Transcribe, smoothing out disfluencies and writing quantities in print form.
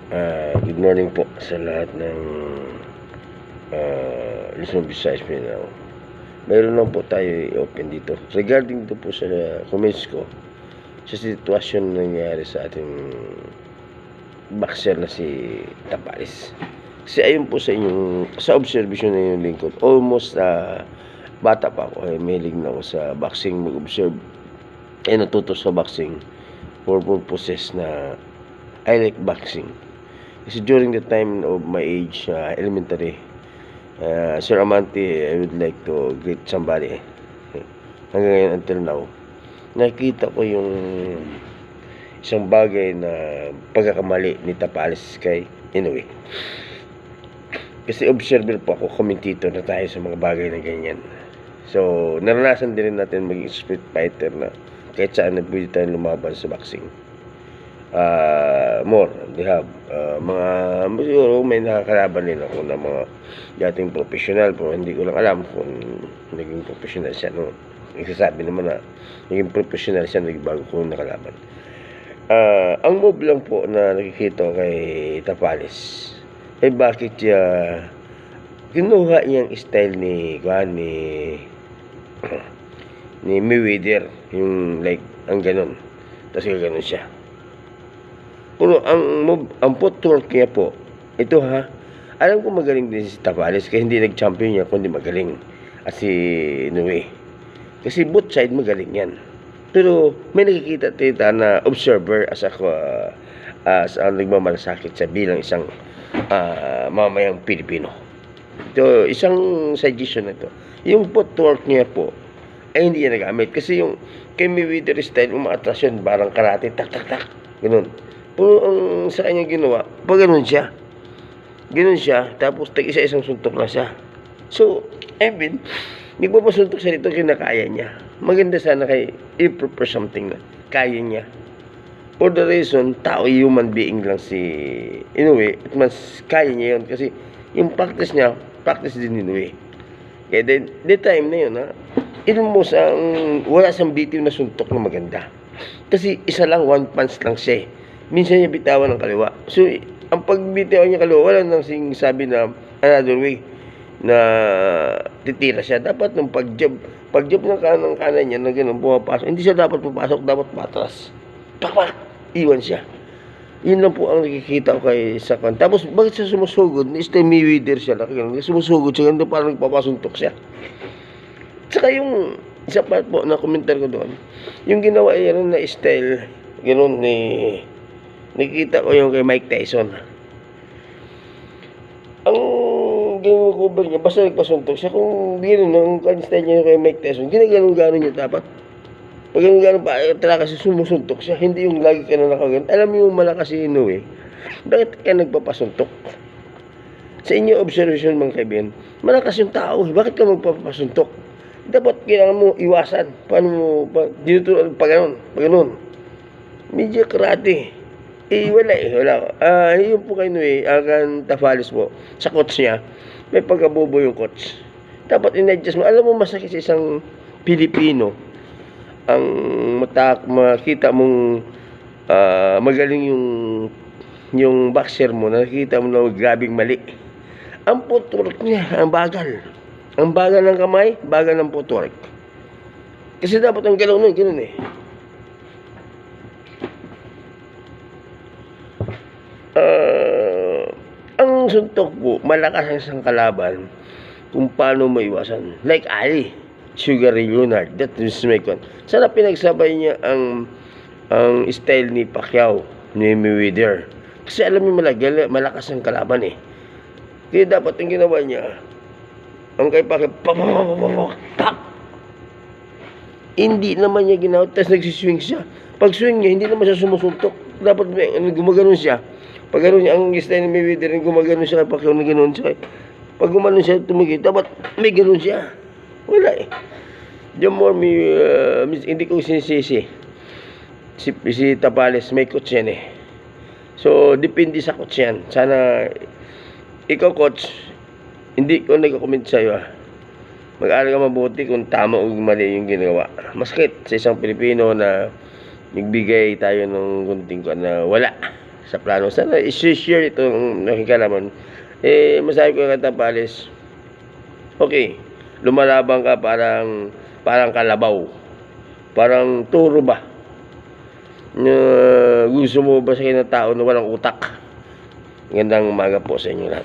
Good morning po sa lahat ng Luzon, Visayas, Mindanao. Mayroon lang po tayo i-open dito. Regarding dito po sa comments ko, sa sitwasyon na nangyari sa ating boxer na si Tapalis. Kasi ayun po sa inyong, sa observation na yung lingkod, almost bata pa ako, mahilig na ako sa boxing, mag-observe. Natuto sa boxing for purposes na I like boxing. Kasi during the time of my age, elementary, Sir Amante, I would like to greet somebody. Hanggang ngayon, until now, nakita ko yung isang bagay na pagkakamali ni Tapalis kay Inoue. Kasi observer po ako, commentator na tayo sa mga bagay na ganyan. So, naranasan din natin maging street fighter na kahit saan na pwede tayong lumaban sa boxing. More, they have mga, siguro may nakakalaban din ako na mga dating professional, pero hindi ko lang alam kung naging professional siya, no? Nagsasabi naman na naging professional siya, naging bago ko nakalaban. Ang move lang po na nakikita kay Tapalis, bakit kinuha niyang style ni ni Mayweather, yung like, ang ganon, tapos gano'n siya. Pero ang footwork niya po, ito alam ko magaling din si Tapalis, kaya hindi nag-champion niya, kundi magaling. At si Inoue. Kasi both side magaling yan. Pero may nakikita tita na observer as ako, as nagmamalasakit sa bilang isang mamayang Pilipino. Ito, isang suggestion na ito. Yung footwork niya po, ay hindi niya nagamit. Kasi yung kay Mayweather style, umaatras yun, parang karate, tak, tak, tak, ganun. Pero ang sa kanya ginawa, pag ganun siya, tapos tag-isa-isang suntok na siya. So, nagpapasuntok siya dito, kinakaya niya. Maganda sana kay i-prepare something na kaya niya. For the reason, tao, human being lang si Inoue, at mas kaya niya yun. Kasi yung practice niya, practice din Inoue. Kaya the time na yun, almost wala siyang bitiw na suntok na maganda. Kasi isa lang, one punch lang siya. Minsan niya bitawan ng kaliwa. So, ang pagbitawan niya kaliwa, wala nang sabi na another way na titira siya. Dapat nung pag-jab ng kanan niya na gano'n pumapasok, hindi siya dapat papasok, dapat patras. Pakpak! Iwan siya. Yun lang po ang nakikita ko kay Sakan. Tapos, bakit siya sumusugod? Stay Mayweather siya. Sumusugod siya, ganun parang papasuntok siya. Saka yung isa pa po na komentar ko doon, yung ginawa yan na style, gano'n nakikita ko yung kay Mike Tyson. Ang ginawa niya, basta nagpasuntok siya. Kung gano'n, ang style niya kay Mike Tyson, ginaganon-ganon niya dapat. Pag gano'n pa, talaga kasi sumusuntok siya. Hindi yung lagi ka na nakagan. Alam mo yung malakas si Inoue, bakit ka nagpapasuntok? Sa inyo observation mga kaibigan, malakas yung tao, bakit ka magpapasuntok? Dapat kailangan mo iwasan. Paano mo, dinuturo, pag gano'n. Medyo karate. Wala. Yun po kay Inoue, akan Tapalis po, sa coach niya, may pagkabobo yung coach. Dapat in-adjust mo. Alam mo, masakit sa isang Pilipino, ang makita mong magaling yung boxer mo, nakikita mo na grabing mali. Ang footwork niya, ang bagal. Ang bagal ng kamay, bagal ng footwork. Kasi dapat ang galaw nun, gano'n ang suntok po, malakas ang isang kalaban kung paano maiwasan. Like Ali, Sugar Ray Leonard, that is my con. Sana pinagsabay niya ang style ni Pacquiao, ni Mayweather. Kasi alam niyo malakas ang kalaban Kaya dapat ang ginawa niya, ang kay Pacquiao, tak! Hindi naman niya ginawa, tapos nagsiswing siya. Pag swing niya, hindi naman siya sumusuntok. Dapat gumaganon siya. Pag gano'n siya, ang style ni Mayweather, gumaganon siya kay Pacquiao na gano'n siya. Pag gumanon siya, tumigil, dapat may gano'n siya. Wala Yung more hindi ko sinisisi. Si Tapalis, may coach yan So, depende sa coach yan. Sana, ikaw coach, hindi ko nag-comment sa'yo Mag-aaral ka mabuti kung tama o mali yung ginagawa. Masakit sa isang Pilipino na nagbigay tayo ng gunting ko na wala. sa plano. Sana i-share itong nakikalaman. Masabi ko kay Tampales, okay, lumalaban ka parang kalabaw. Parang turo ba? Gusto mo ba sa ng tao na walang utak? Gandang umaga po sa inyo lahat.